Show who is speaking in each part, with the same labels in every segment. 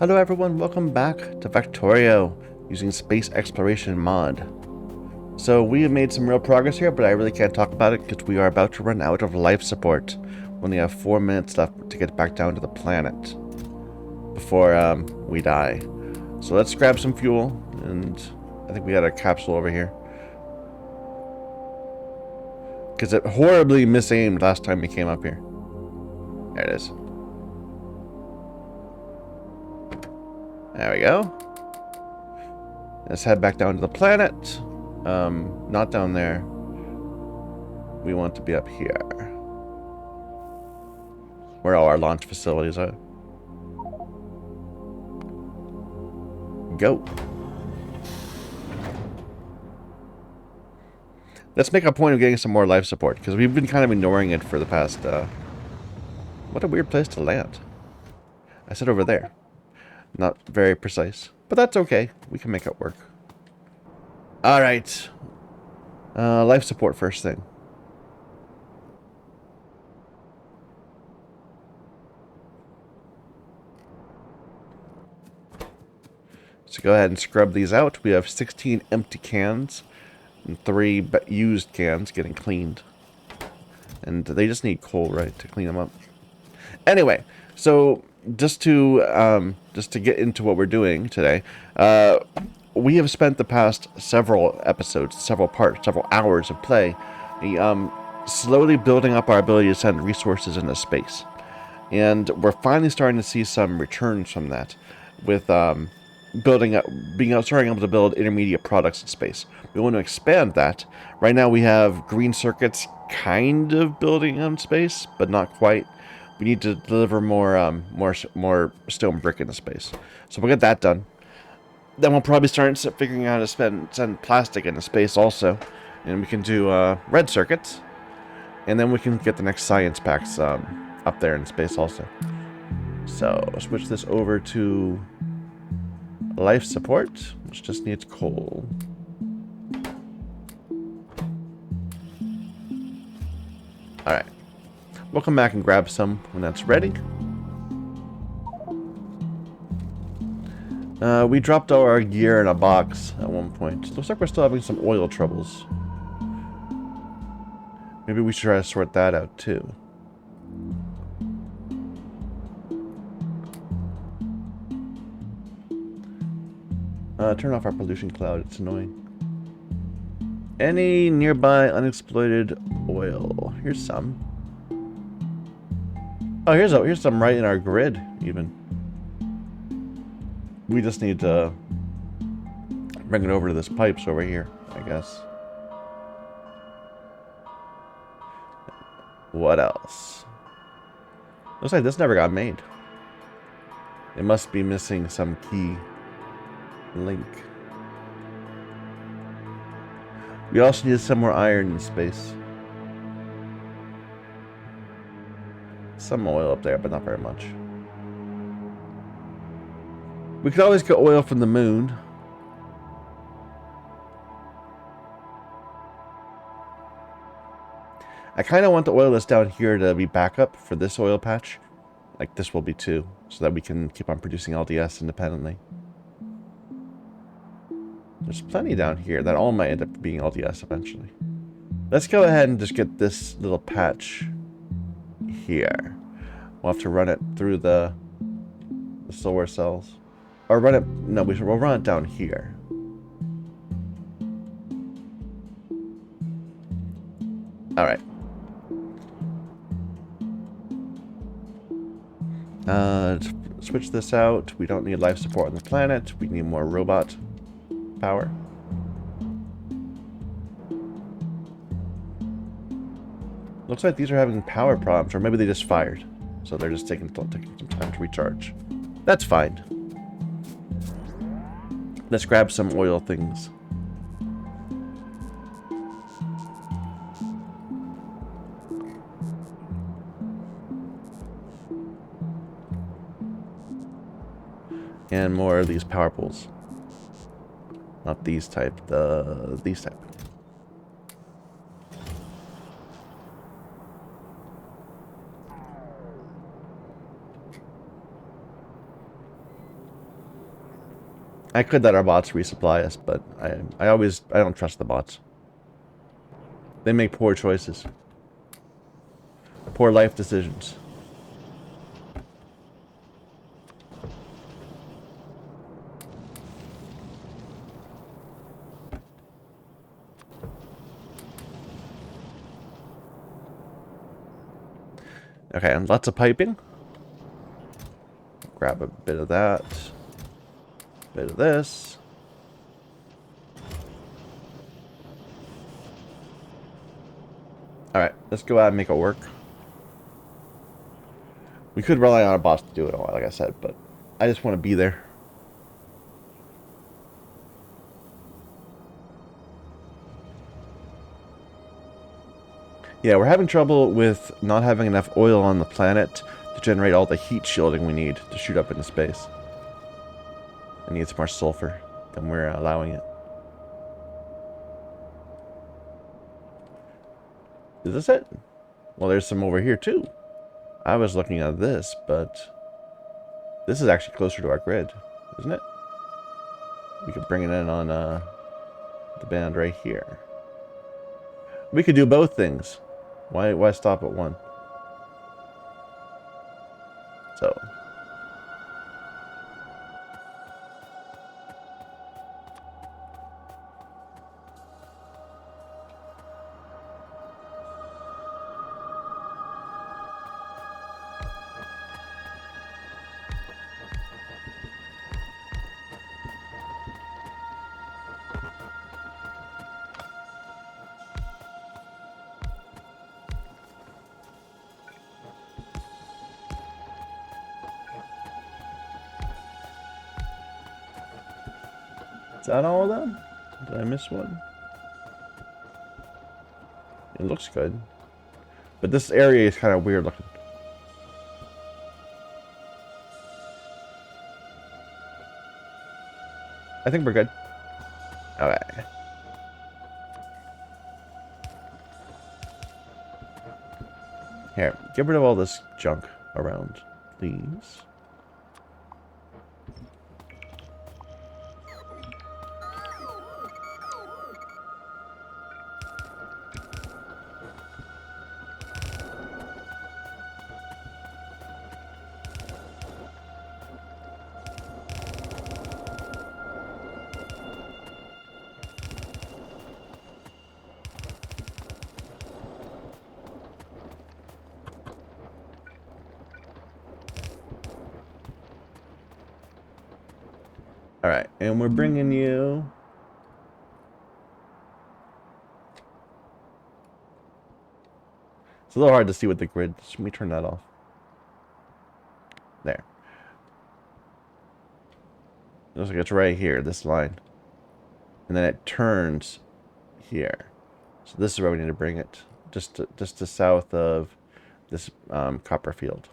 Speaker 1: Hello everyone, welcome back to Factorio using Space Exploration Mod. So we have made some real progress here, but I really can't talk about it because we are about to run out of life support. We only have 4 minutes left to get back down to the planet before we die. So let's grab some fuel, and I think we got a capsule over here. Because it horribly misaimed last time we came up here. There it is. There we go. Let's head back down to the planet. Not down there. We want to be up here. Where all our launch facilities are. Go. Let's make a point of getting some more life support, because we've been kind of ignoring it for the past, what a weird place to land. I said over there. Not very precise. But that's okay. We can make it work. Alright. Life support first thing. So go ahead and scrub these out. We have 16 empty cans and 3 used cans getting cleaned. And they just need coal, right, to clean them up. Anyway, so just to get into what we're doing today, we have spent the past several episodes, several hours of play, slowly building up our ability to send resources into space. And we're finally starting to see some returns from that, with starting able to build intermediate products in space. We want to expand that. Right now we have green circuits kind of building in space, but not quite. We need to deliver more stone brick into space. So we'll get that done. Then we'll probably start figuring out how to send plastic into space also. And we can do red circuits. And then we can get the next science packs up there in space also. So switch this over to life support, which just needs coal. Alright. We'll come back and grab some when that's ready. We dropped all our gear in a box at one point. Looks like we're still having some oil troubles. Maybe we should try to sort that out too. Turn off our pollution cloud, it's annoying. Any nearby unexploited oil? Here's some. Oh, here's some right in our grid, even. We just need to bring it over to this pipes over here, I guess. What else? Looks like this never got made. It must be missing some key link. We also need some more iron in space. Some oil up there, but not very much. We could always get oil from the moon. I kind of want the oil that's down here to be backup for this oil patch. Like this will be too, so that we can keep on producing LDS independently. There's plenty down here that all might end up being LDS eventually. Let's go ahead and just get this little patch here. We'll have to run it through the solar cells. Or run it... No, we'll run it down here. Alright. Switch this out. We don't need life support on the planet. We need more robot power. Looks like these are having power problems, or maybe they just fired. So they're just taking some time to recharge. That's fine. Let's grab some oil things. And more of these power pools. Not these type, these type. I could let our bots resupply us, but I don't trust the bots. They make poor choices. Poor life decisions. Okay, and lots of piping. Grab a bit of that. Bit of this. Alright, let's go out and make it work. We could rely on our boss to do it all, like I said, but I just want to be there. Yeah, we're having trouble with not having enough oil on the planet to generate all the heat shielding we need to shoot up into space. It needs more sulfur than we're allowing it. Is this it? Well, there's some over here too. I was looking at this, but this is actually closer to our grid, isn't it? We could bring it in on the band right here. We could do both things. Why stop at one? So. Is that all of them? Did I miss one? It looks good. But this area is kind of weird looking. I think we're good. Okay. Here, get rid of all this junk around, please. Alright, and we're bringing you... It's a little hard to see with the grid. Let me turn that off. There. Looks like it's right here, this line. And then it turns here. So this is where we need to bring it. Just to south of this copper field.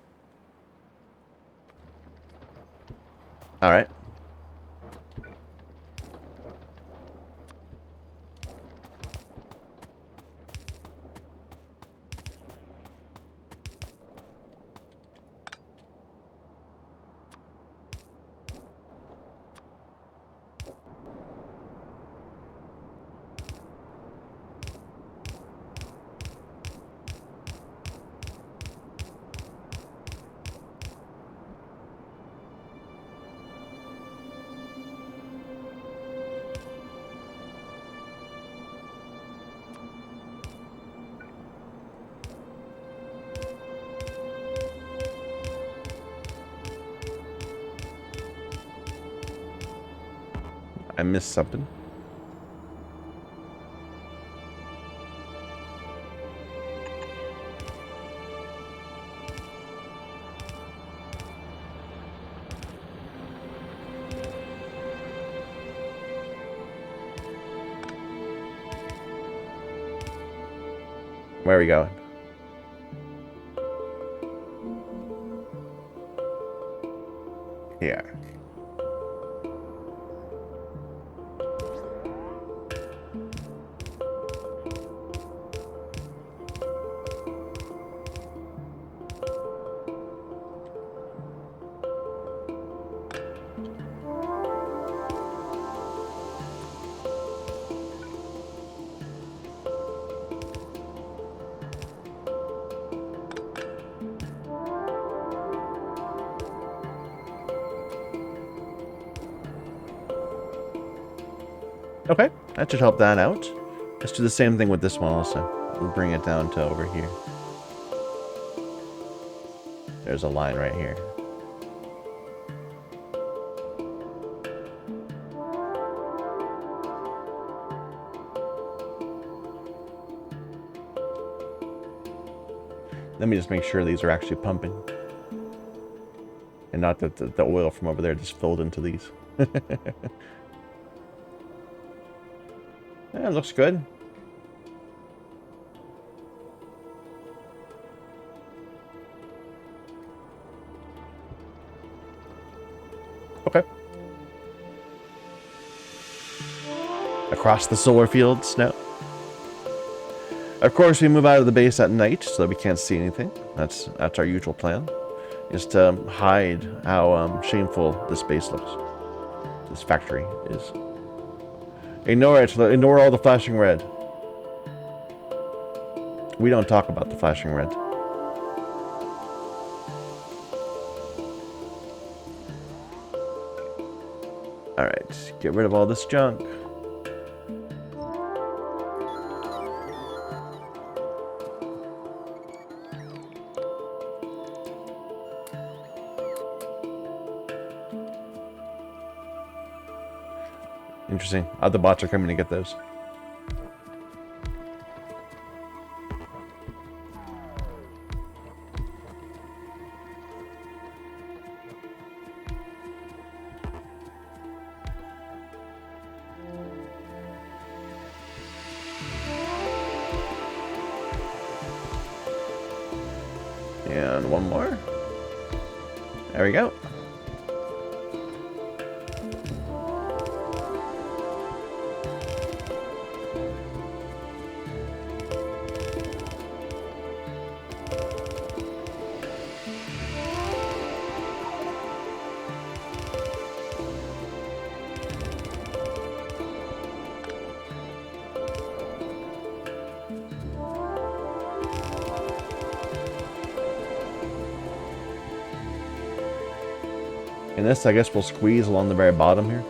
Speaker 1: Alright. I missed something. Where are we going? Here. Okay, that should help that out. Let's do the same thing with this one also. We'll bring it down to over here. There's a line right here. Let me just make sure these are actually pumping. And not that the oil from over there just filled into these. Yeah, it looks good. Okay. Across the solar fields now. Of course, we move out of the base at night so that we can't see anything. That's our usual plan. Is to hide how shameful this base looks. This factory is. Ignore it. Ignore all the flashing red. We don't talk about the flashing red. Alright, get rid of all this junk. Interesting. Other bots are coming to get those. And one more. There we go. And this, I guess, will squeeze along the very bottom here.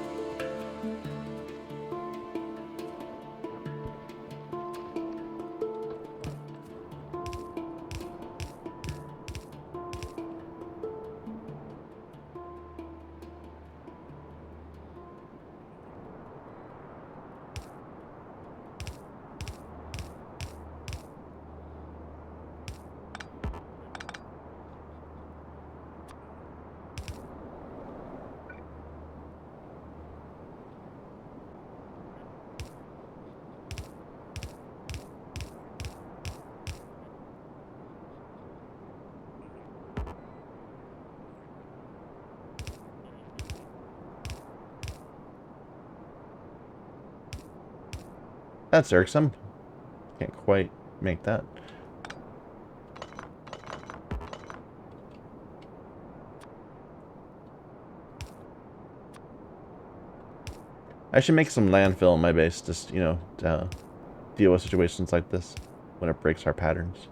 Speaker 1: That's irksome. Can't quite make that. I should make some landfill in my base, just, you know, to deal with situations like this when it breaks our patterns.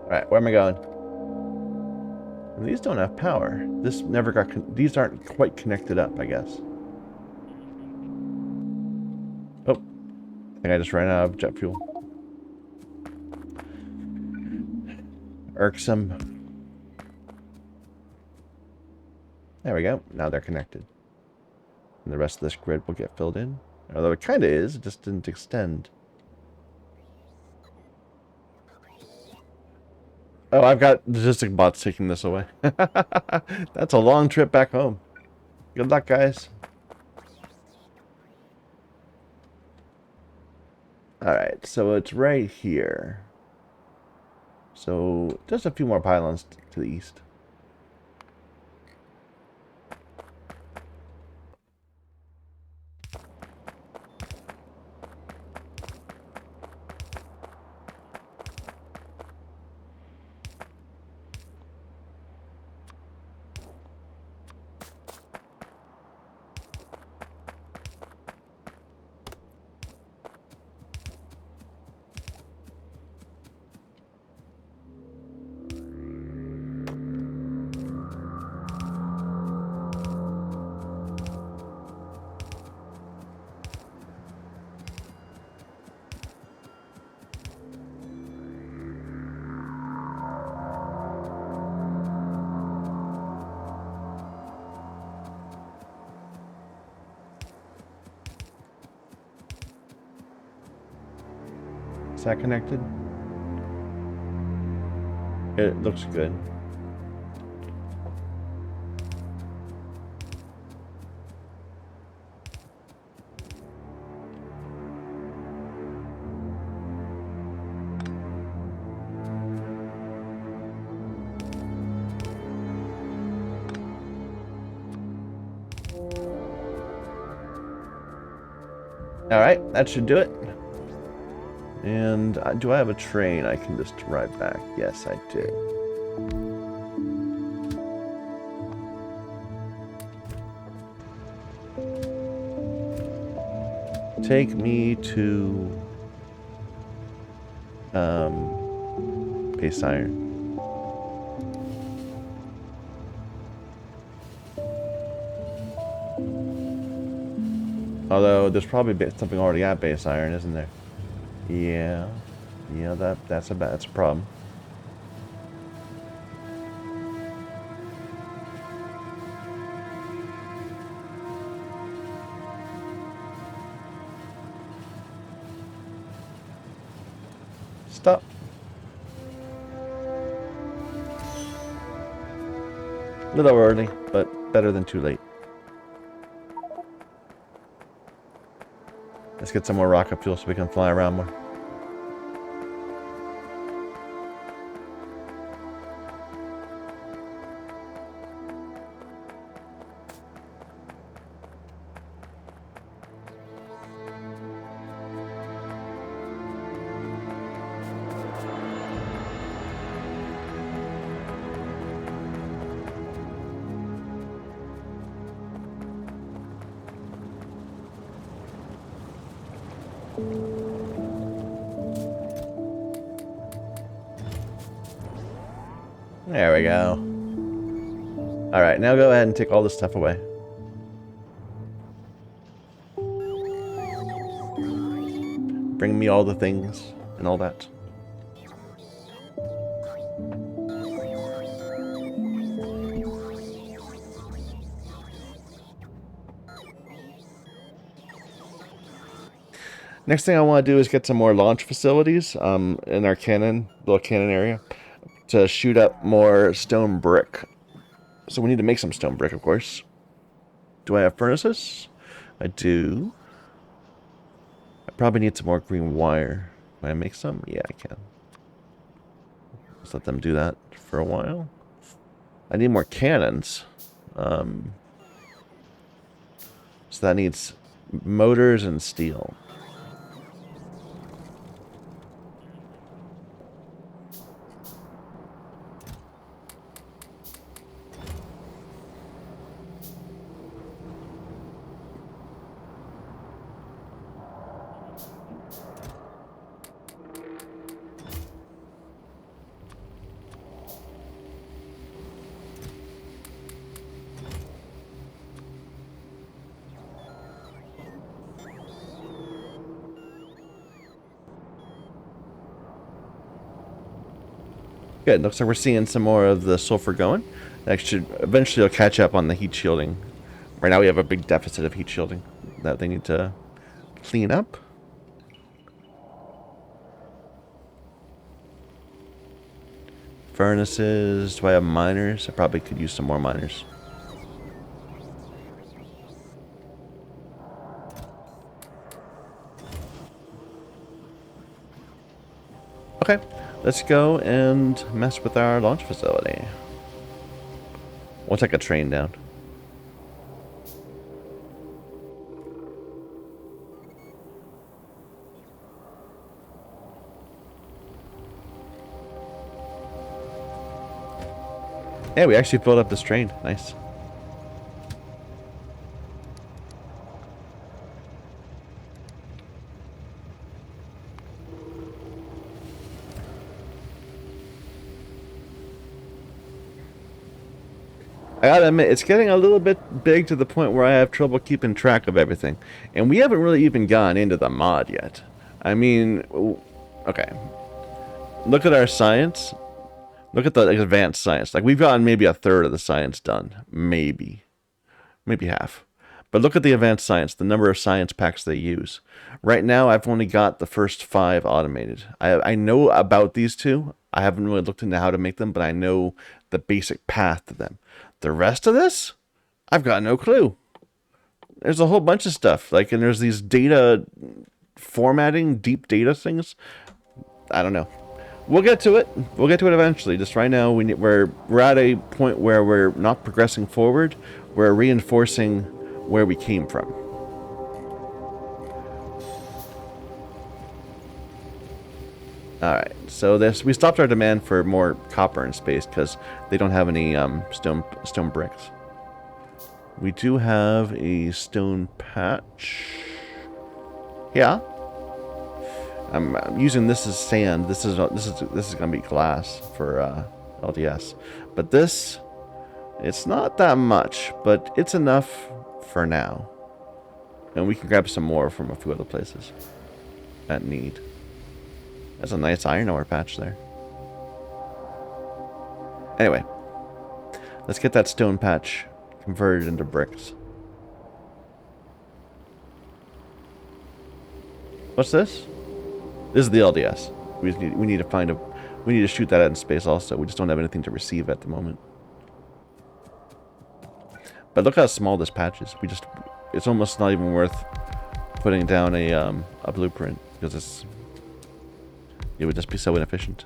Speaker 1: Alright, where am I going? And these don't have power. This never got... These aren't quite connected up, I guess. Oh. I think I just ran out of jet fuel. Irksome. There we go. Now they're connected. And the rest of this grid will get filled in. Although it kind of is, it just didn't extend. Oh, I've got logistic bots taking this away. That's a long trip back home. Good luck, guys. Alright, so it's right here. So just a few more pylons to the east. Is that connected? It looks good. Alright, that should do it. And do I have a train I can just ride back? Yes, I do. Take me to base iron. Although there's probably something already at base iron, isn't there? Yeah, that's a problem. Stop. A little early, but better than too late. Let's get some more rocket fuel so we can fly around more. There we go. Alright, now go ahead and take all this stuff away. Bring me all the things and all that. Next thing I want to do is get some more launch facilities in our little cannon area, to shoot up more stone brick. So we need to make some stone brick, of course. Do I have furnaces? I do. I probably need some more green wire. Can I make some? Yeah, I can. Just let them do that for a while. I need more cannons. So that needs motors and steel. Good. Looks like we're seeing some more of the sulfur going. That should eventually catch up on the heat shielding. Right now we have a big deficit of heat shielding that they need to clean up. Furnaces. Do I have miners? I probably could use some more miners. Okay. Let's go and mess with our launch facility. We'll take a train down. Yeah, we actually filled up this train. Nice. I gotta admit, it's getting a little bit big to the point where I have trouble keeping track of everything. And we haven't really even gone into the mod yet. I mean, okay. Look at our science. Look at the advanced science. Like, we've gotten maybe a third of the science done. Maybe. Maybe half. But look at the advanced science, the number of science packs they use. Right now, I've only got the first 5 automated. I know about these 2. I haven't really looked into how to make them, but I know the basic path to them. The rest of this, I've got no clue. There's a whole bunch of stuff. Like, and there's these data formatting, deep data things. I don't know. We'll get to it. We'll get to it eventually. Just right now, we're at a point where we're not progressing forward. We're reinforcing where we came from. Alright, so we stopped our demand for more copper in space because they don't have any stone bricks. We do have a stone patch. Yeah. I'm using this as sand. This is gonna be glass for LDS, but this, it's not that much, but it's enough for now. And we can grab some more from a few other places at need. That's a nice iron ore patch there. Anyway, let's get that stone patch converted into bricks. What's this? This is the LDS. We need to shoot that out in space also. We just don't have anything to receive at the moment. But look how small this patch is. It's almost not even worth putting down a blueprint because it would just be so inefficient.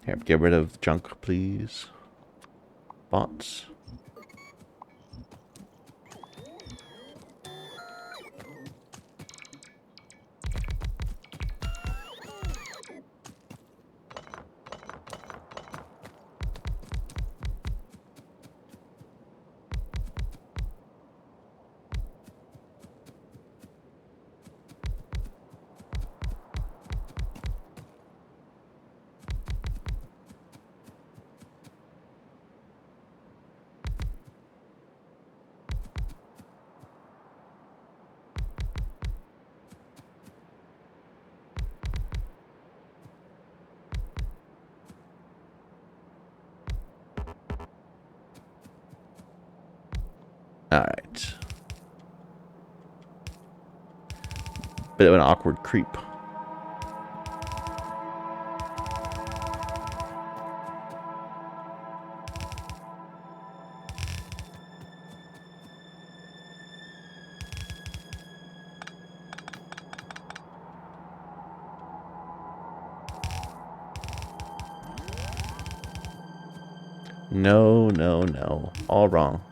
Speaker 1: Here, get rid of junk, please. Bots. Alright. Bit of an awkward creep. No, no, no. All wrong.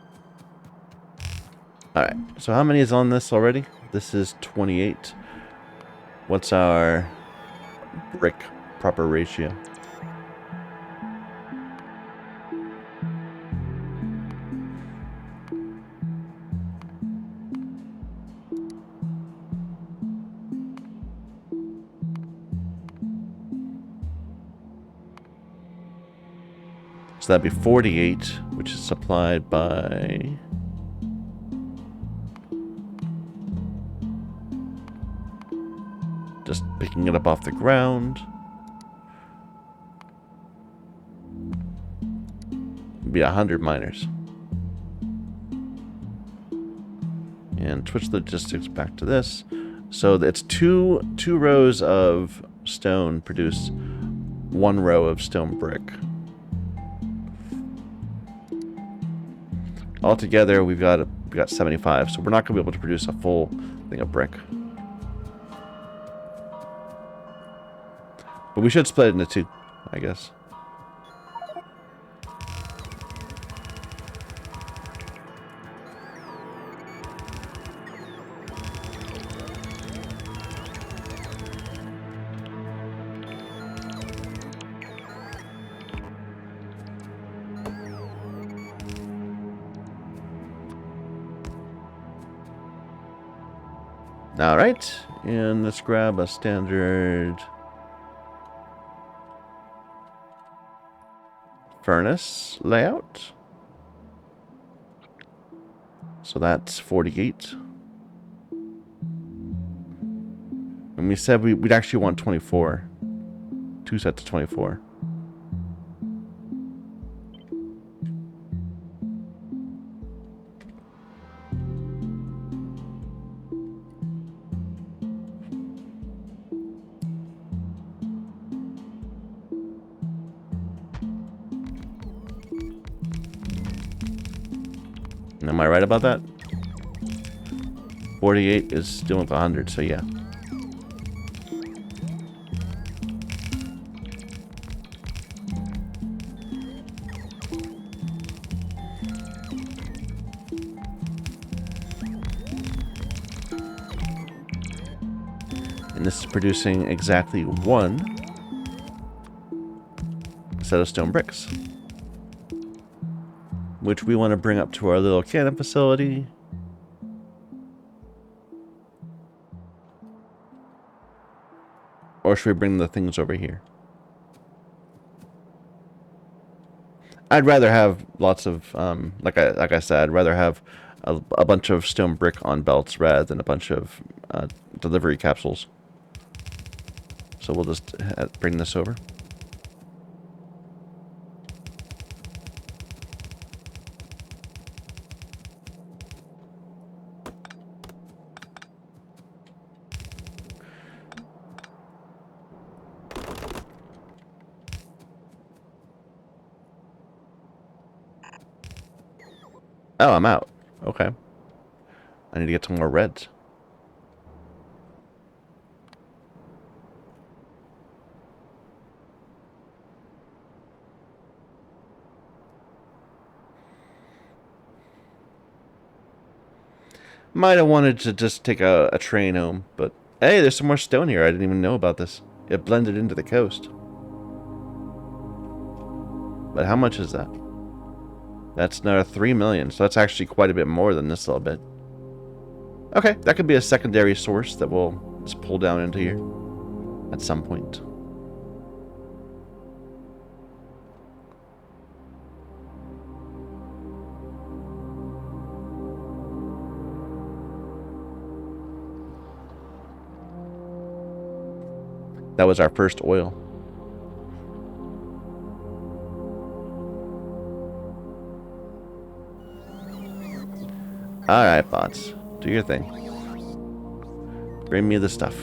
Speaker 1: Alright, so how many is on this already? This is 28. What's our brick proper ratio? So that'd be 48, which is supplied by... just picking it up off the ground. It'd be 100 miners. And switch logistics back to this. So it's two rows of stone produce 1 row of stone brick. Altogether, we've got We got 75, so we're not going to be able to produce a full thing of brick. But we should split it into two, I guess. Alright, and let's grab a standard furnace layout. So that's 48. And we said we'd actually want 24. 2 sets of 24. Am I right about that? 48 is still with 100, so yeah. And this is producing exactly 1 set of stone bricks, which we want to bring up to our little cannon facility. Or should we bring the things over here? I'd rather have lots of, like I said, I'd rather have a bunch of stone brick on belts rather than a bunch of delivery capsules. So we'll just bring this over. Oh, I'm out. Okay. I need to get some more reds. Might have wanted to just take a train home, but hey, there's some more stone here. I didn't even know about this. It blended into the coast. But how much is that? That's another 3 million, so that's actually quite a bit more than this little bit. Okay, that could be a secondary source that we'll just pull down into here at some point. That was our first oil. Alright, bots. Do your thing. Bring me the stuff.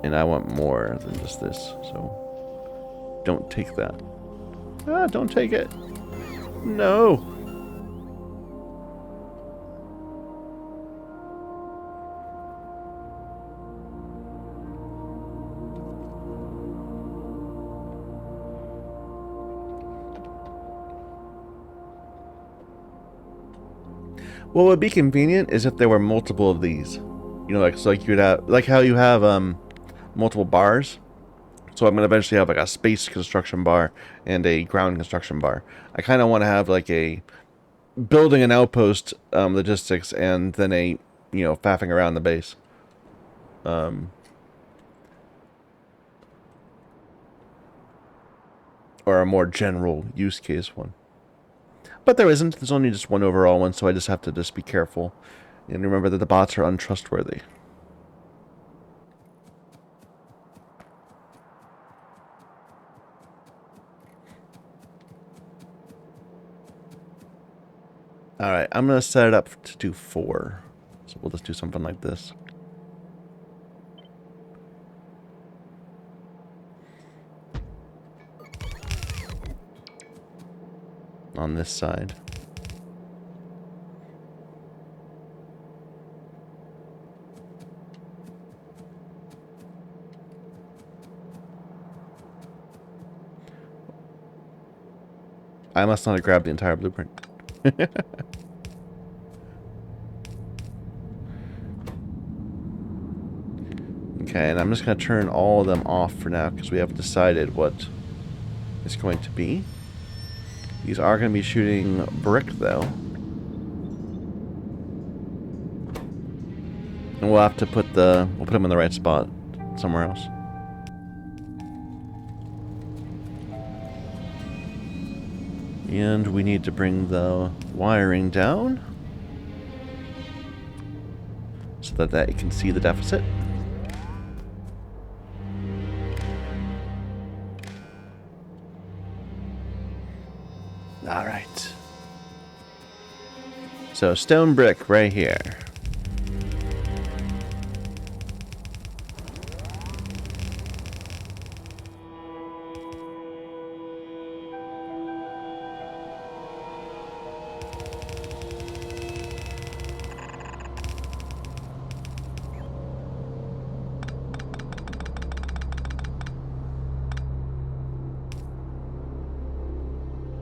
Speaker 1: And I want more than just this, so don't take that. Ah, don't take it. No. What would be convenient is if there were multiple of these. You know, like, so like you'd have, like how you have multiple bars. So I'm gonna eventually have like a space construction bar and a ground construction bar. I kind of want to have like a building an outpost logistics and then a, you know, faffing around the base. Or a more general use case one. But there isn't. There's only just one overall one, so I just have to just be careful. And remember that the bots are untrustworthy. Alright, I'm going to set it up to do 4. So we'll just do something like this. on this side. I must not have grabbed the entire blueprint. Okay, and I'm just going to turn all of them off for now because we haven't decided what it's going to be. These are going to be shooting brick, though. And we'll have to put them in the right spot somewhere else. And we need to bring the wiring down so that it can see the deficit. All right. So stone brick right here.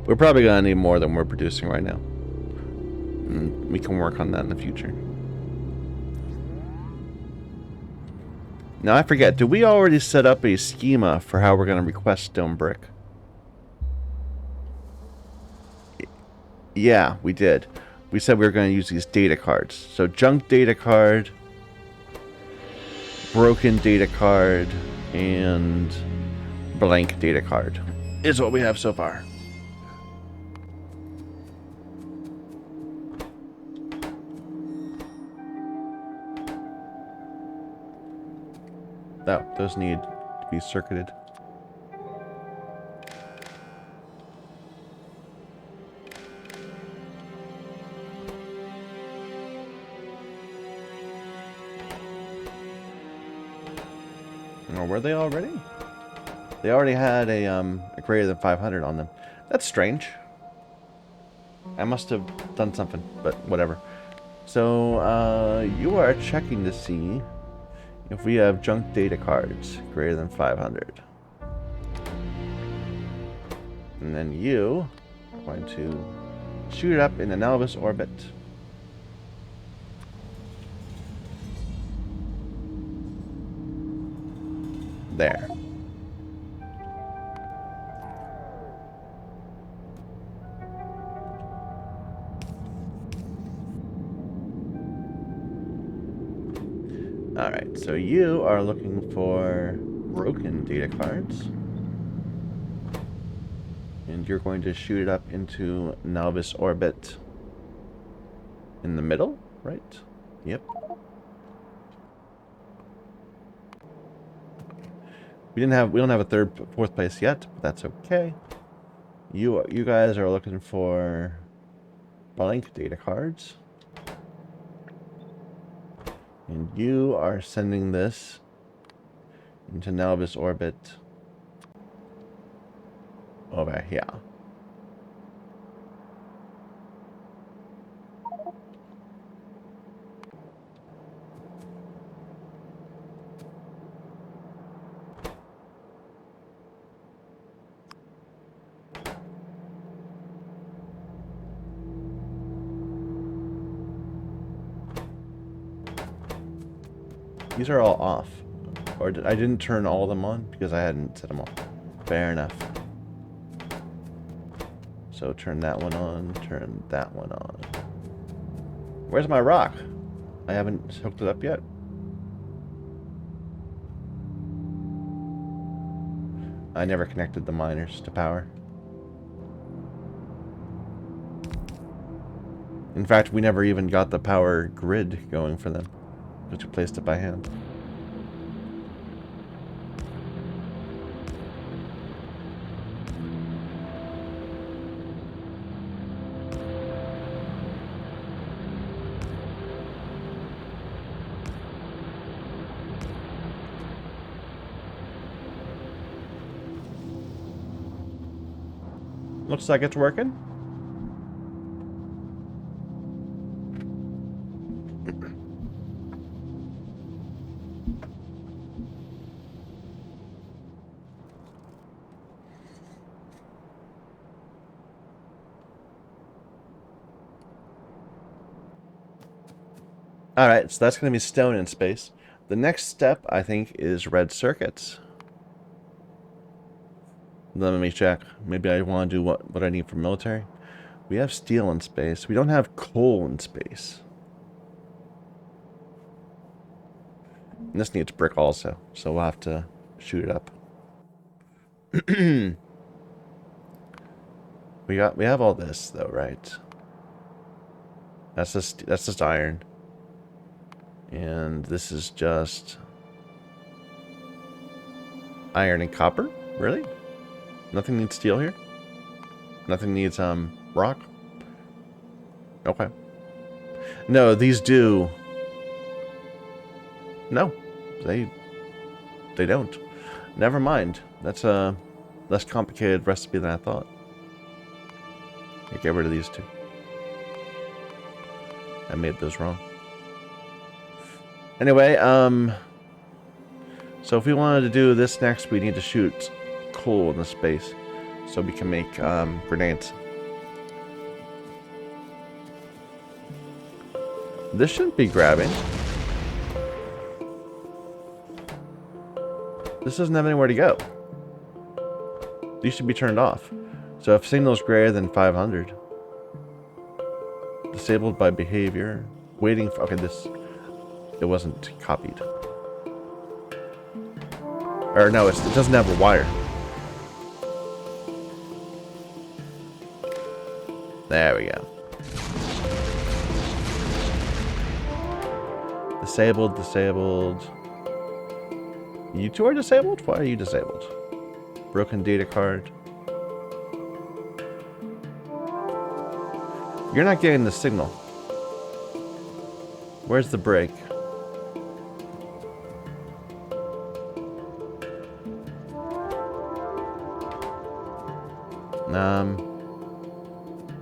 Speaker 1: We're probably going to need more than we're producing right now. And we can work on that in the future. Now, I forget, did we already set up a schema for how we're going to request stone brick? Yeah, we did. We said we were going to use these data cards. So, junk data card, broken data card, and blank data card is what we have so far. Oh, those need to be circuited. Oh, were they already? They already had a greater than 500 on them. That's strange. I must have done something, but whatever. So, you are checking to see if we have junk data cards greater than 500. And then you are going to shoot it up in analogous orbit. There. Alright, so you are looking for broken data cards. And you're going to shoot it up into Novice orbit in the middle, right? Yep. We don't have a fourth place yet, but that's okay. You guys are looking for blank data cards. And you are sending this into Novice orbit over here. These are all off. Or I didn't turn all of them on because I hadn't set them on. Fair enough. So turn that one on, turn that one on. Where's my rock? I haven't hooked it up yet. I never connected the miners to power. In fact, we never even got the power grid going for them. Because we placed it by hand. Looks like it's working. Alright, so that's going to be stone in space. The next step, I think, is red circuits. Let me check. Maybe I want to do what I need for military. We have steel in space. We don't have coal in space. And this needs brick also, so we'll have to shoot it up. we have all this though, right? That's just iron. And this is just iron and copper? Really? Nothing needs steel here? Nothing needs rock? Okay. No, these do. No. They don't. Never mind. That's a less complicated recipe than I thought. Get rid of these two. I made those wrong. Anyway, so if we wanted to do this next, we need to shoot coal in the space so we can make grenades. This shouldn't be grabbing. This doesn't have anywhere to go. These should be turned off. So if signal is greater than 500, disabled by behavior, waiting for, okay, it wasn't copied. Or no, it doesn't have a wire. There we go. Disabled. You two are disabled? Why are you disabled? Broken data card. You're not getting the signal. Where's the break?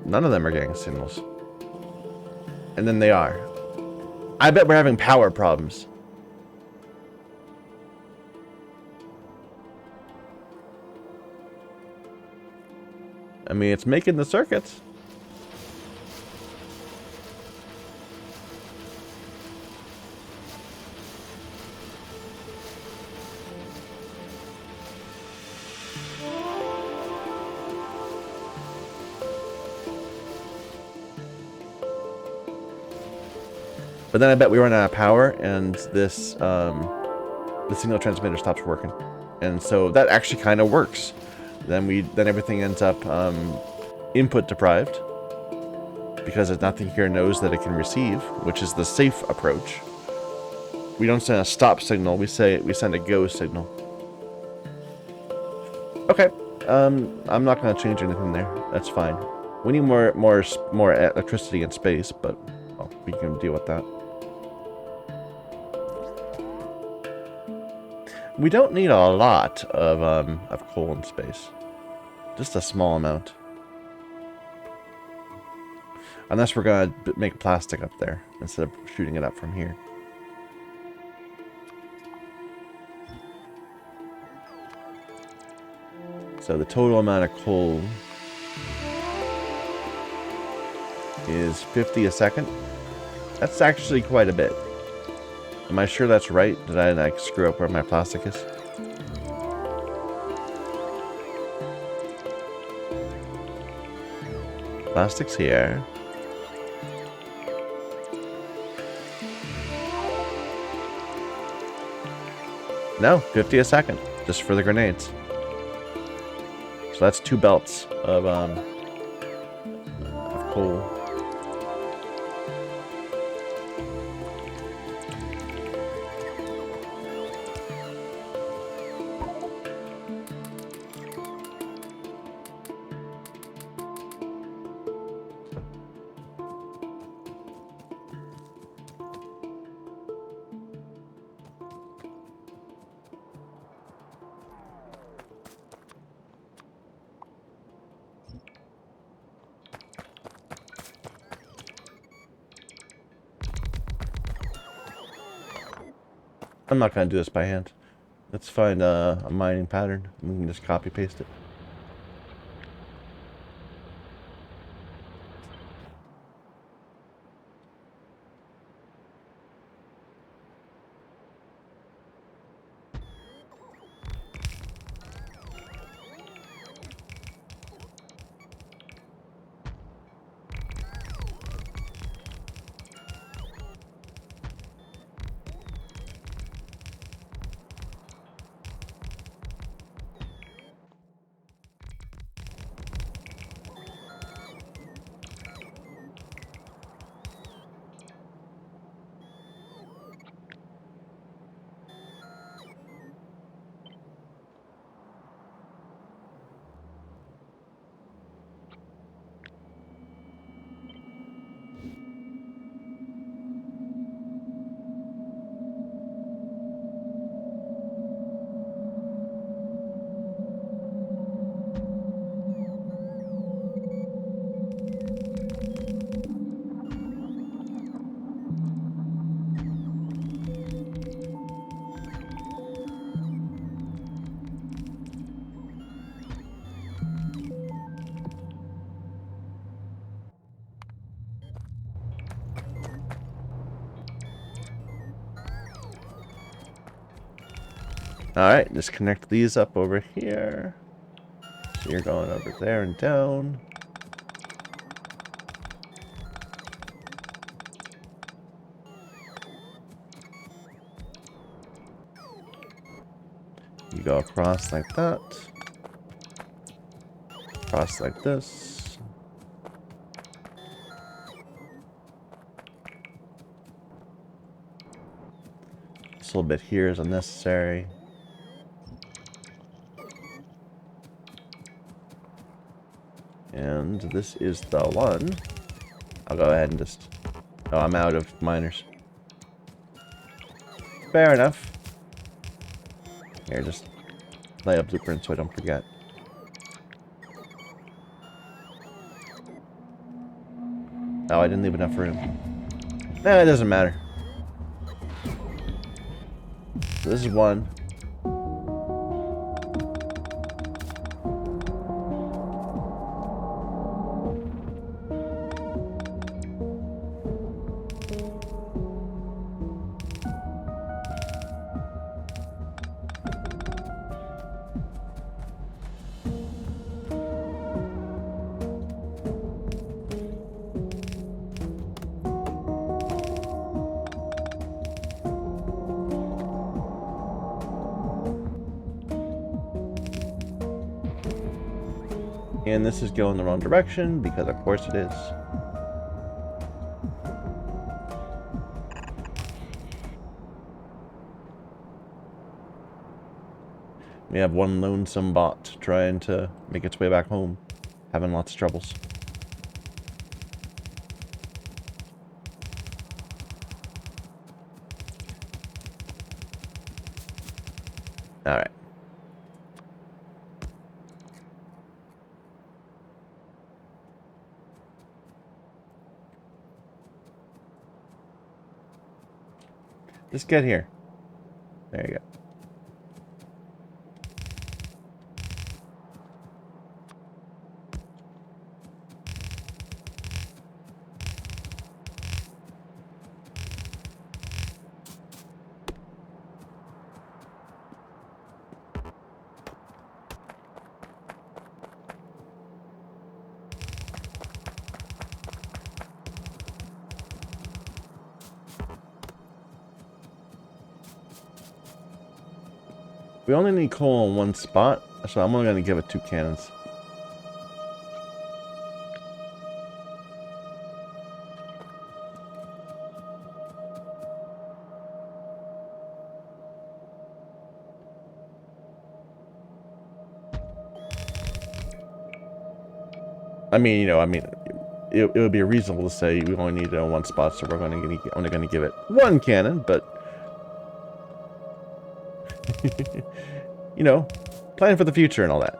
Speaker 1: None of them are getting signals. And then they are. I bet we're having power problems. I mean, it's making the circuits. But then I bet we run out of power, and this the signal transmitter stops working, and so that actually kind of works. Then everything ends up input deprived because nothing here knows that it can receive, which is the safe approach. We don't send a stop signal; we send a go signal. Okay, I'm not going to change anything there. That's fine. We need more electricity in space, but well, we can deal with that. We don't need a lot of coal in space. Just a small amount. Unless we're going to make plastic up there instead of shooting it up from here. So the total amount of coal is 50 a second. That's actually quite a bit. Am I sure that's right? Did I like screw up where my plastic is? Plastic's here. No, 50 a second, just for the grenades. So that's 2 belts of coal. I'm not going to do this by hand. Let's find a mining pattern. We can just copy paste it. Alright, just connect these up over here. So you're going over there and down. You go across like that. Across like this. This little bit here is unnecessary. And this is the one. I'll go ahead and just... Oh, I'm out of miners. Fair enough. Here, just lay a blueprint so I don't forget. Oh, I didn't leave enough room. Nah, it doesn't matter. So this is one. And this is going the wrong direction, because of course it is. We have one lonesome bot trying to make its way back home, having lots of troubles. Alright. Just get here. There you go. We only need coal in one spot, so I'm only going to give it 2 cannons. I mean, it would be reasonable to say we only need it in one spot, so we're only going to give it 1 cannon, but... plan for the future and all that.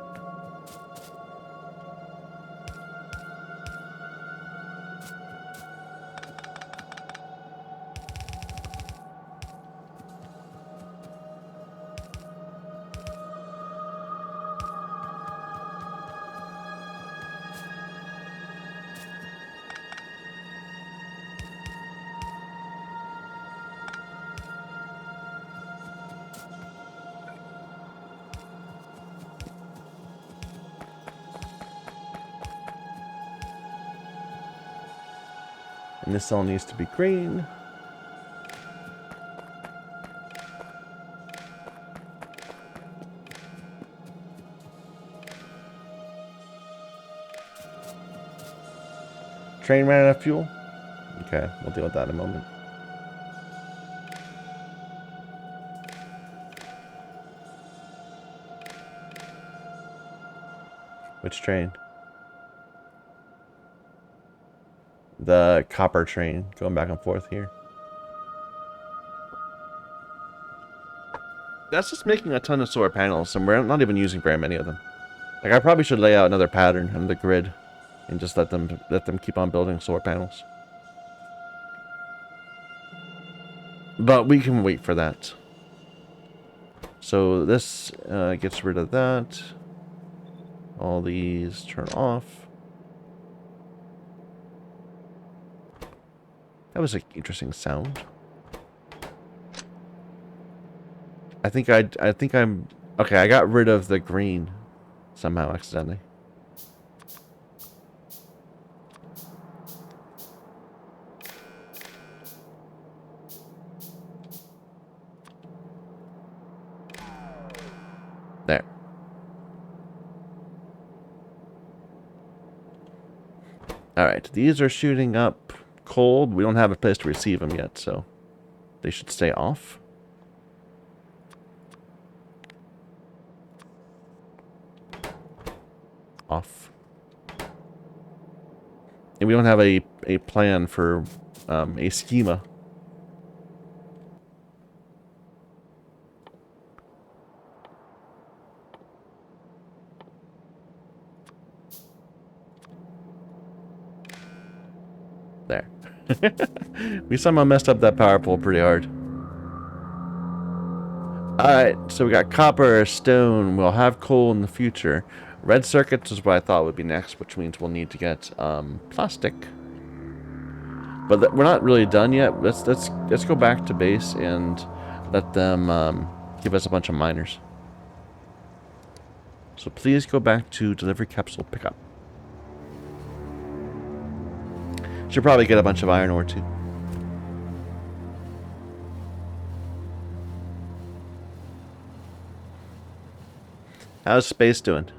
Speaker 1: And this all needs to be green. Train ran out of fuel? Okay, we'll deal with that in a moment. Which train? The copper train going back and forth here. That's just making a ton of solar panels, and we're not even using very many of them. Like, I probably should lay out another pattern on the grid and just let them keep on building solar panels. But we can wait for that. So this gets rid of that. All these turn off. That was an interesting sound. I think I'm okay. I got rid of the green somehow accidentally. There. All right. These are shooting up cold. We don't have a place to receive them yet, so they should stay off. Off. And we don't have a plan for a schema. There. We somehow messed up that power pole pretty hard. Alright, so we got copper, stone, we'll have coal in the future. Red circuits is what I thought would be next, which means we'll need to get plastic. But we're not really done yet. Let's go back to base and let them give us a bunch of miners. So please go back to delivery capsule pickup. Should probably get a bunch of iron ore too. How's space doing?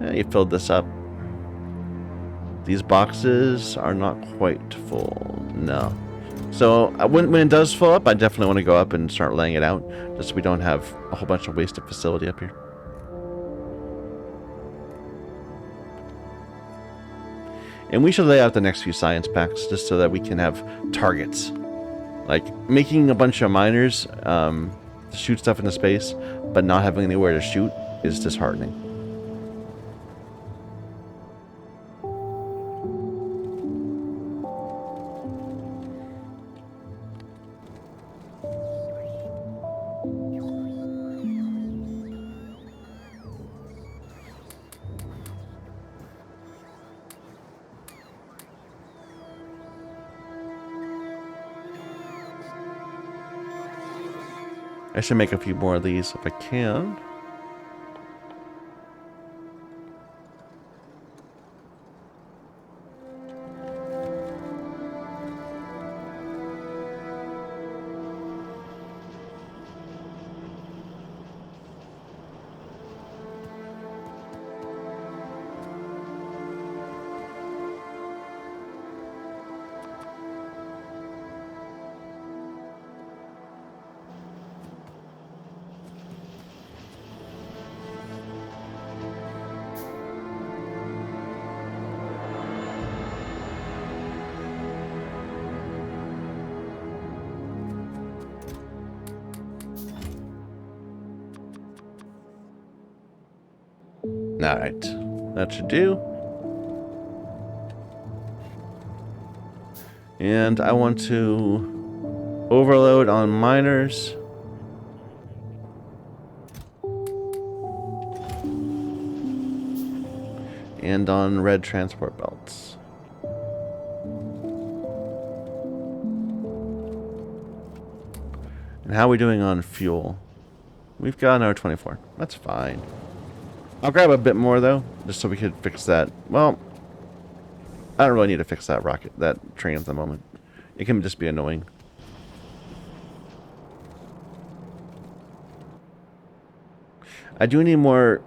Speaker 1: Yeah, you filled this up. These boxes are not quite full. No. So when it does fill up, I definitely want to go up and start laying it out, just so we don't have a whole bunch of wasted facility up here. And we should lay out the next few science packs just so that we can have targets. Like, making a bunch of miners to shoot stuff into space, but not having anywhere to shoot is disheartening. I should make a few more of these if I can. Alright, that should do. And I want to overload on miners. And on red transport belts. And how are we doing on fuel? We've got another 24. That's fine. I'll grab a bit more, though, just so we could fix that. Well, I don't really need to fix that that train at the moment. It can just be annoying. I do need more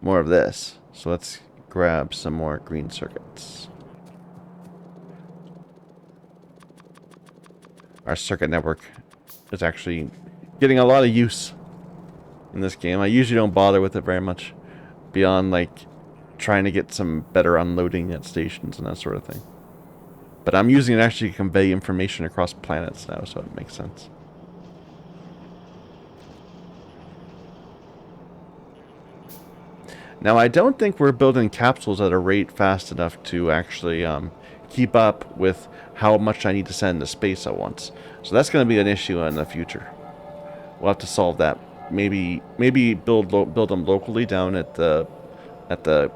Speaker 1: of this. So let's grab some more green circuits. Our circuit network is actually getting a lot of use in this game. I usually don't bother with it very much, beyond like trying to get some better unloading at stations and that sort of thing. But I'm using it actually to convey information across planets now, so it makes sense. Now, I don't think we're building capsules at a rate fast enough to actually keep up with how much I need to send to space at once. So that's going to be an issue in the future. We'll have to solve that. Maybe build them locally down at the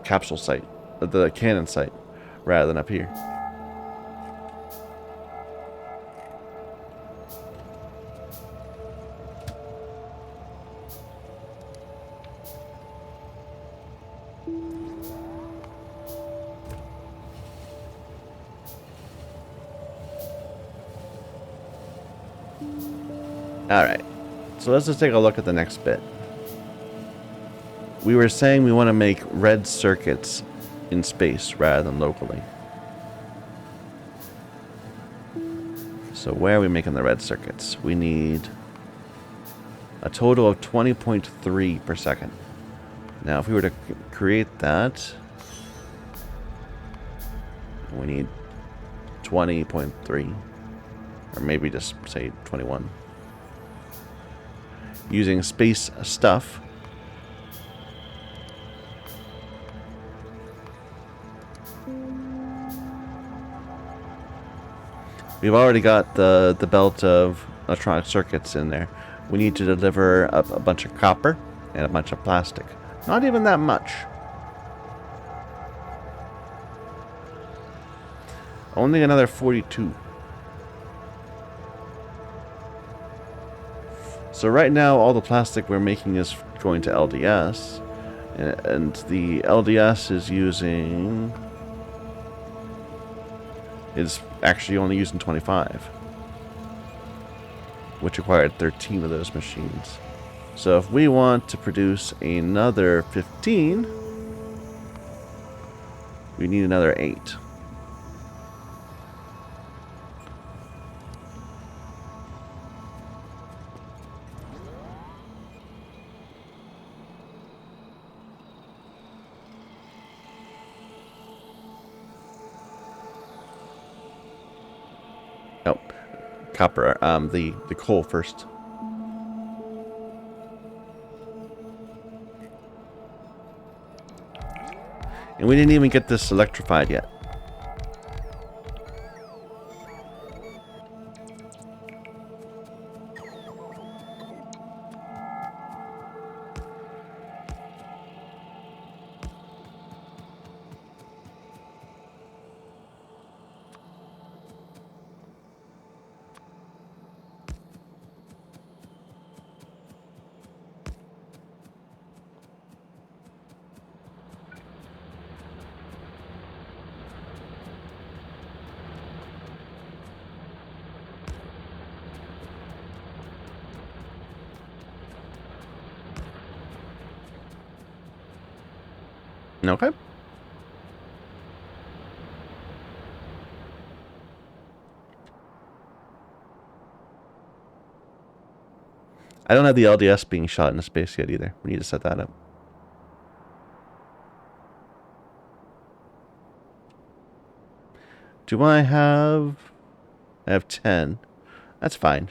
Speaker 1: capsule site, the cannon site, rather than up here. Alright, so let's just take a look at the next bit. We were saying we want to make red circuits in space rather than locally. So where are we making the red circuits? We need a total of 20.3 per second. Now if we were to create that, we need 20.3, or maybe just say 21. Using space stuff, we've already got the belt of electronic circuits in there. We need to deliver a bunch of copper and a bunch of plastic. Not even that much. Only another 42. So right now, all the plastic we're making is going to LDS. And the LDS is actually only using 25. Which required 13 of those machines. So if we want to produce another 15, we need another 8. Oh, copper, the coal first. And we didn't even get this electrified yet. Okay. I don't have the LDS being shot into space yet either. We need to set that up. Do I have... I have 10. That's fine.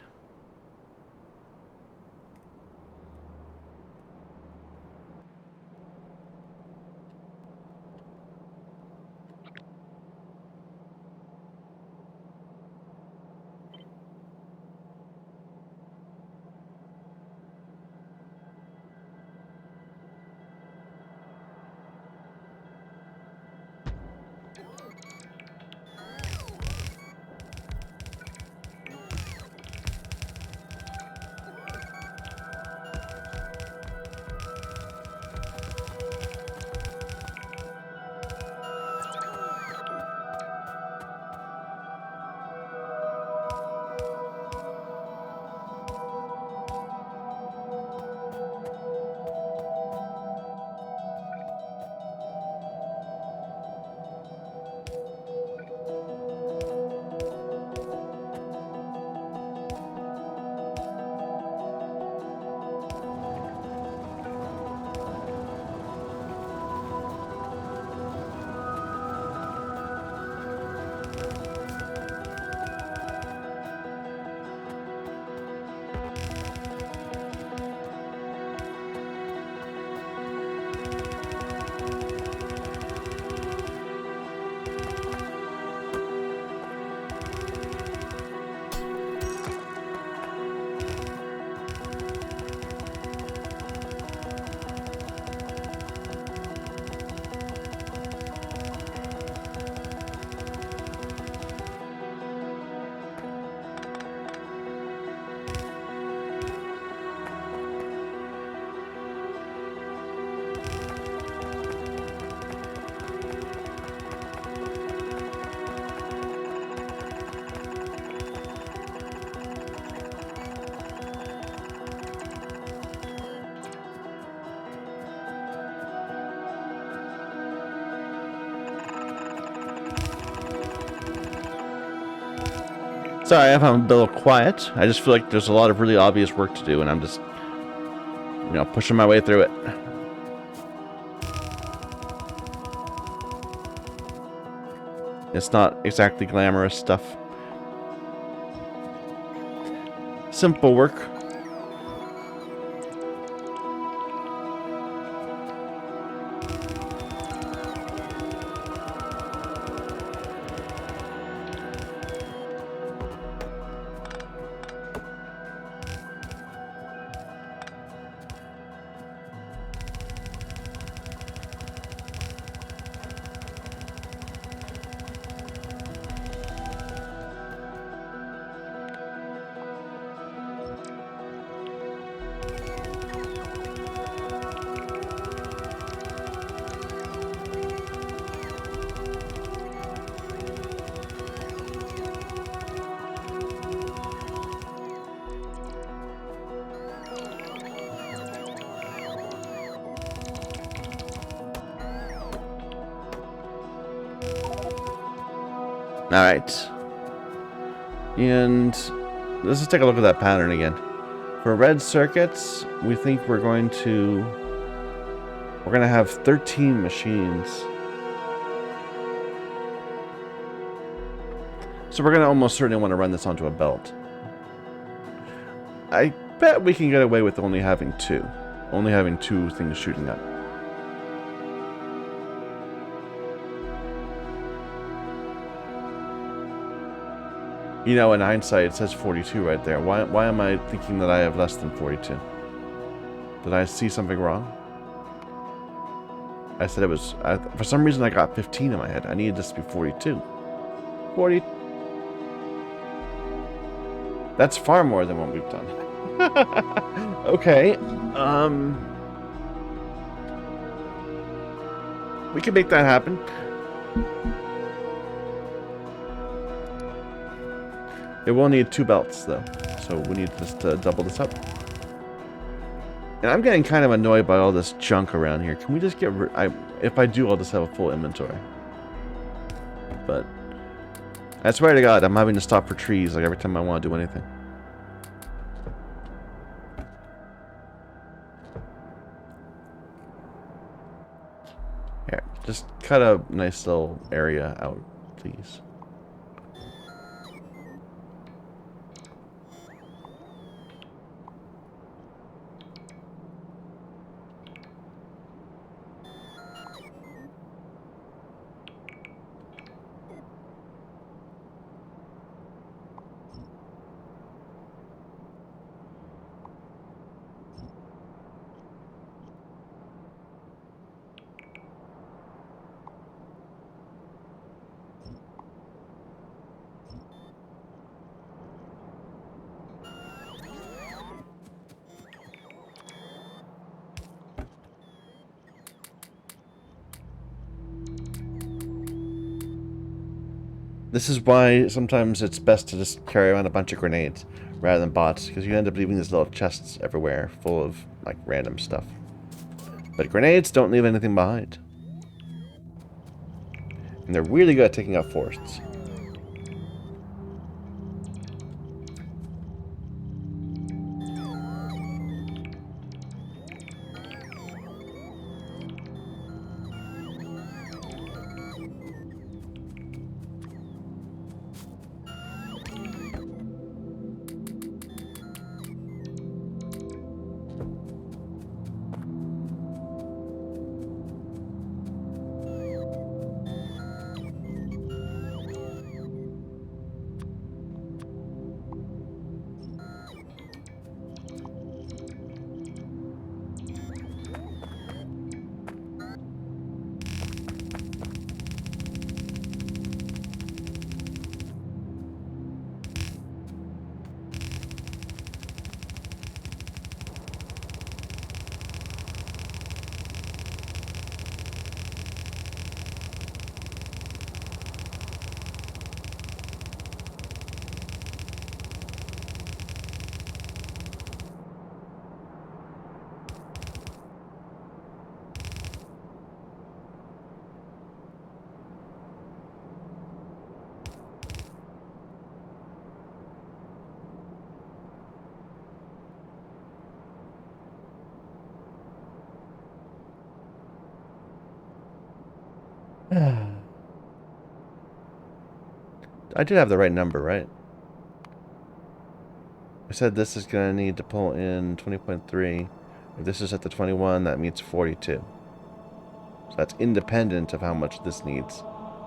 Speaker 1: Sorry if I'm a little quiet. I just feel like there's a lot of really obvious work to do, and I'm just, pushing my way through it. It's not exactly glamorous stuff. Simple work. Alright. And let's just take a look at that pattern again. For red circuits, we think we're going to have 13 machines. So we're going to almost certainly want to run this onto a belt. I bet we can get away with only having two. Only having two things shooting up. In hindsight, it says 42 right there. Why am I thinking that I have less than 42? Did I see something wrong? I said it was... for some reason, I got 15 in my head. I needed this to be 42. 40... That's far more than what we've done. Okay. We can make that happen. It will need 2 belts, though. So we need just to double this up. And I'm getting kind of annoyed by all this junk around here. Can we just get rid... if I do, I'll just have a full inventory. But... I swear to God, I'm having to stop for trees like every time I want to do anything. Here, just cut a nice little area out, please. This is why sometimes it's best to just carry around a bunch of grenades rather than bots, because you end up leaving these little chests everywhere full of, like, random stuff. But grenades don't leave anything behind. And they're really good at taking out forests. I did have the right number, right? I said this is going to need to pull in 20.3. If this is at the 21, that means 42. So that's independent of how much this needs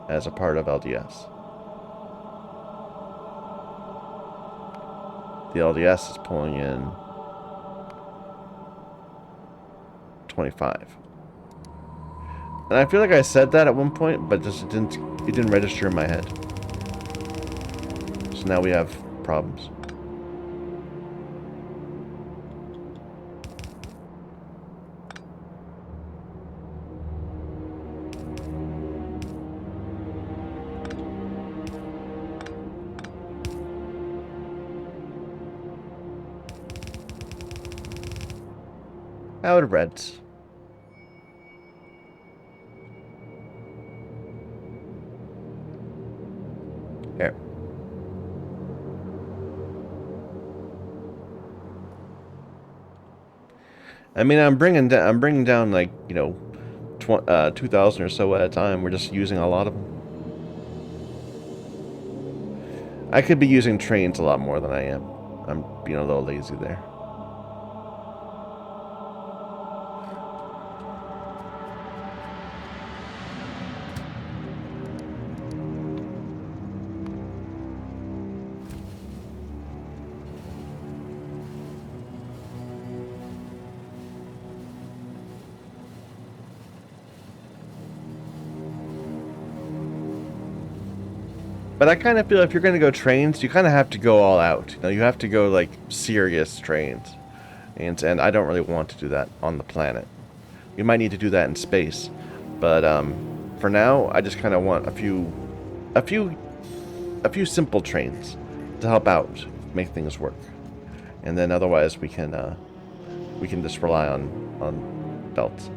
Speaker 1: as a part of LDS. The LDS is pulling in 25. And I feel like I said that at one point, but just it didn't register in my head. So now we have problems. Out of reds. Here. I mean, I'm bringing down like, you know, 2,000 or so at a time. We're just using a lot of them. I could be using trains a lot more than I am. I'm being a little lazy there. But I kind of feel if you're going to go trains, you kind of have to go all out. You know, you have to go like serious trains. And I don't really want to do that on the planet. We might need to do that in space. But for now, I just kind of want a few simple trains to help out, make things work. And then otherwise we can just rely on belts.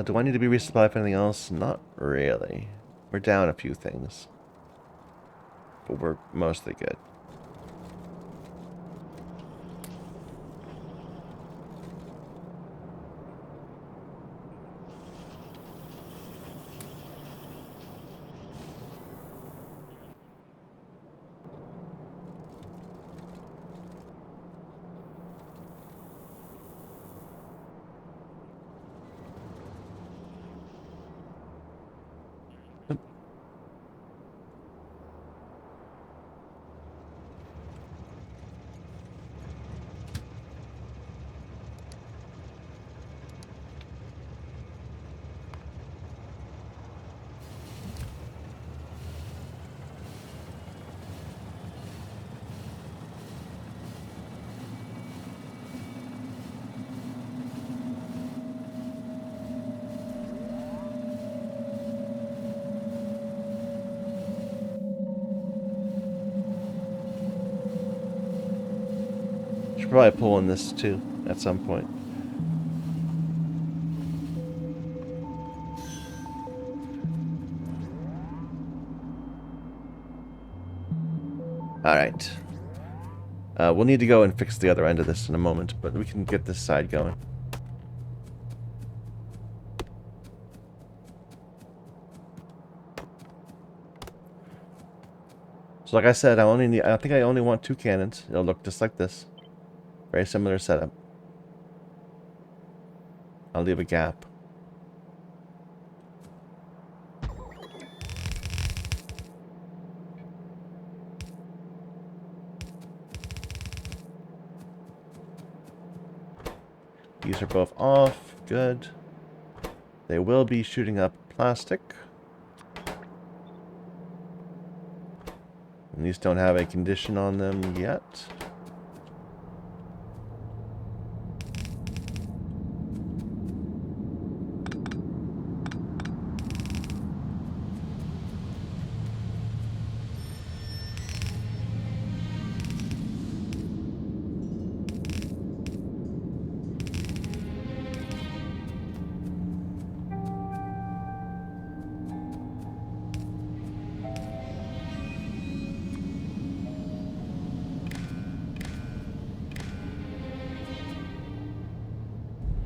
Speaker 1: Do I need to be resupplied for anything else? Not really. We're down a few things. But we're mostly good. Should probably pull in this too at some point. Alright. We'll need to go and fix the other end of this in a moment, but we can get this side going. So like I said, I think I only want 2 cannons. It'll look just like this. Very similar setup. I'll leave a gap. These are both off. Good. They will be shooting up plastic. And these don't have a condition on them yet.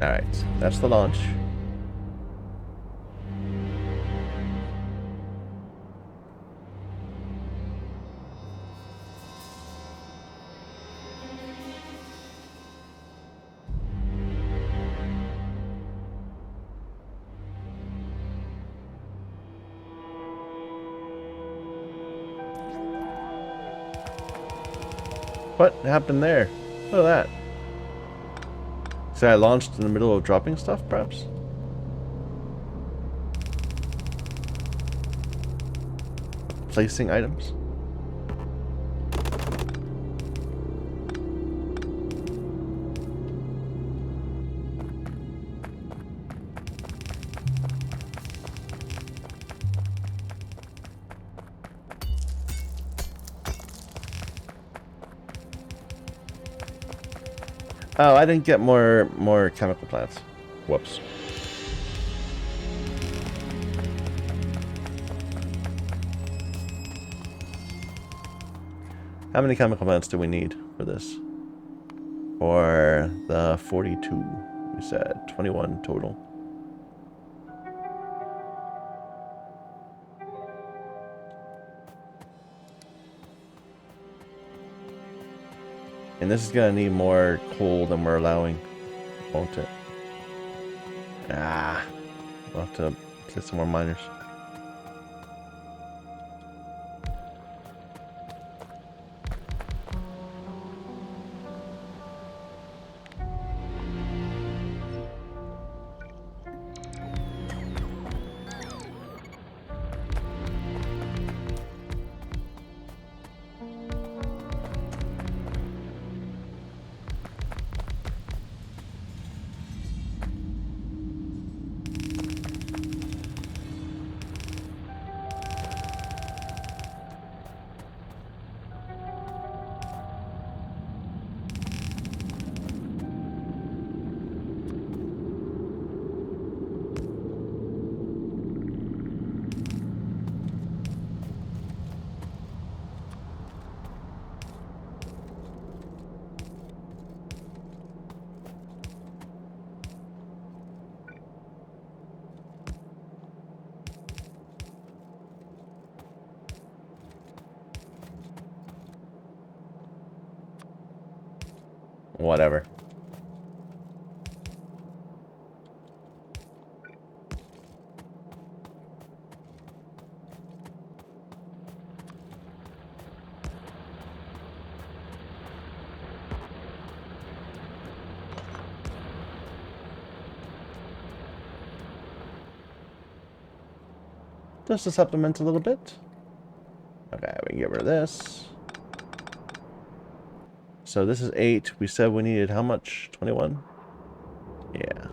Speaker 1: Alright, that's the launch. What happened there? Look at that. So I launched in the middle of dropping stuff, perhaps? Placing items? Oh, I didn't get more chemical plants. Whoops. How many chemical plants do we need for this? For the 42, we said 21 total. And this is gonna need more coal than we're allowing, won't it? Ah, we'll have to place some more miners. Whatever. Just to supplement a little bit. Okay, we can get rid of this. So this is 8. We said we needed how much? 21? Yeah.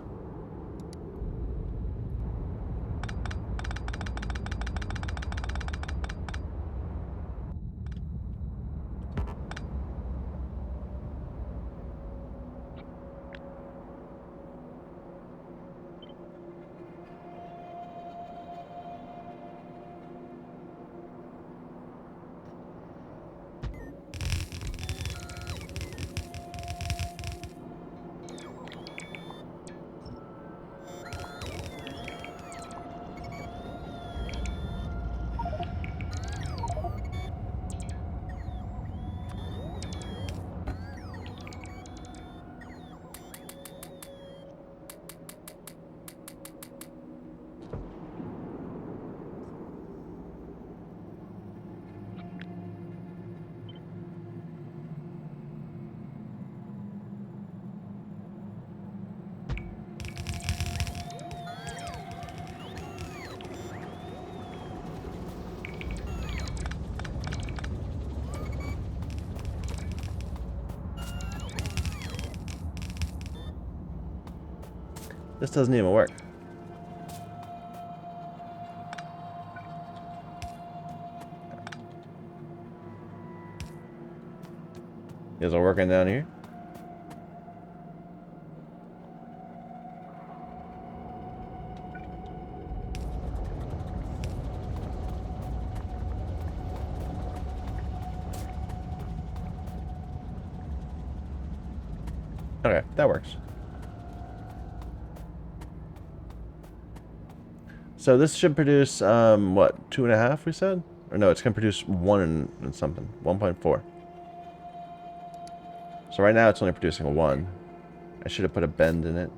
Speaker 1: This doesn't even work. Is it working down here? Okay, that works. So this should produce, what, 2.5 we said? Or no, it's going to produce 1 and something, 1.4. So right now it's only producing a 1. I should have put a bend in it.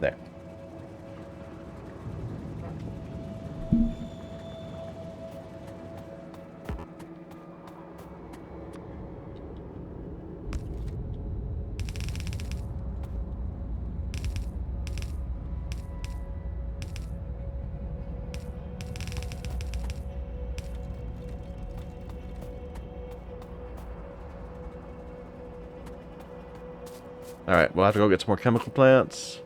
Speaker 1: There. Alright, we'll have to go get some more chemical plants.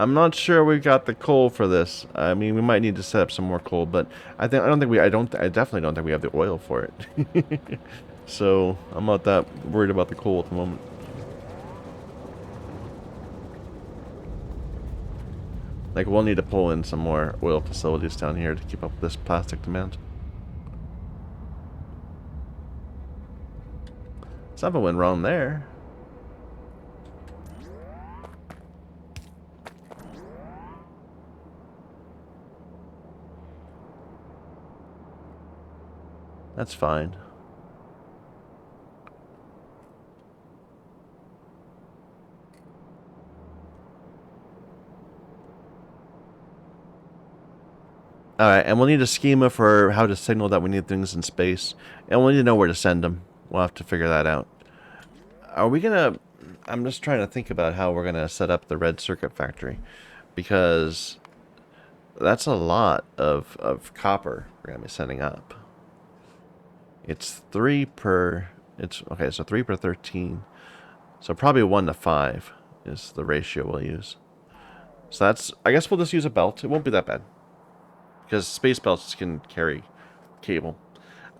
Speaker 1: I'm not sure we've got the coal for this. I mean, we might need to set up some more coal, but I definitely don't think we have the oil for it. So, I'm not that worried about the coal at the moment. Like, we'll need to pull in some more oil facilities down here to keep up with this plastic demand. Something went wrong there. That's fine. Alright, and we'll need a schema for how to signal that we need things in space. And we'll need to know where to send them. We'll have to figure that out. Are we gonna... I'm just trying to think about how we're gonna set up the red circuit factory. Because that's a lot of copper we're gonna be sending up. It's 3 per... Okay, so 3 per 13. So probably 1 to 5 is the ratio we'll use. So that's... I guess we'll just use a belt. It won't be that bad. Because space belts can carry cable.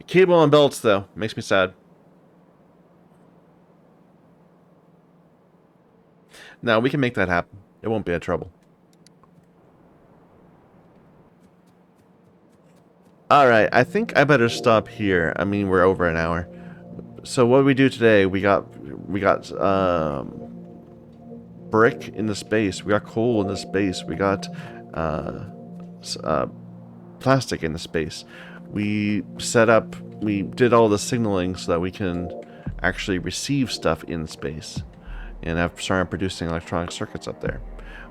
Speaker 1: Cable on belts, though, makes me sad. Now, we can make that happen. It won't be a trouble. Alright, I think I better stop here. I mean, we're over an hour. So what did we do today? We got brick in the space. We got coal in the space. We got plastic in the space. We did all the signaling so that we can actually receive stuff in space and have started producing electronic circuits up there.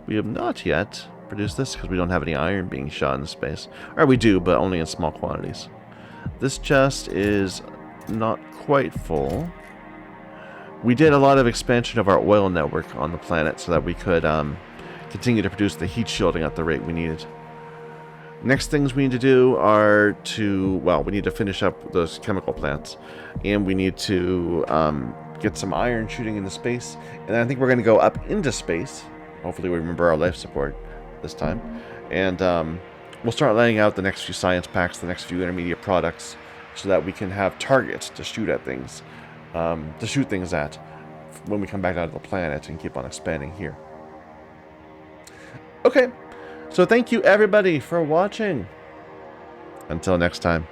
Speaker 1: We have not yet produced this because we don't have any iron being shot in space. Or we do, but only in small quantities. This chest is not quite full. We did a lot of expansion of our oil network on the planet so that we could continue to produce the heat shielding at the rate we needed. Next things we need to do are we need to finish up those chemical plants, and we need to get some iron shooting into space, and then I think we're going to go up into space. Hopefully we remember our life support this time, and we'll start laying out the next few science packs, the next few intermediate products, so that we can have targets to shoot at things, to shoot things at when we come back out of the planet and keep on expanding here. Okay. So thank you everybody for watching. Until next time.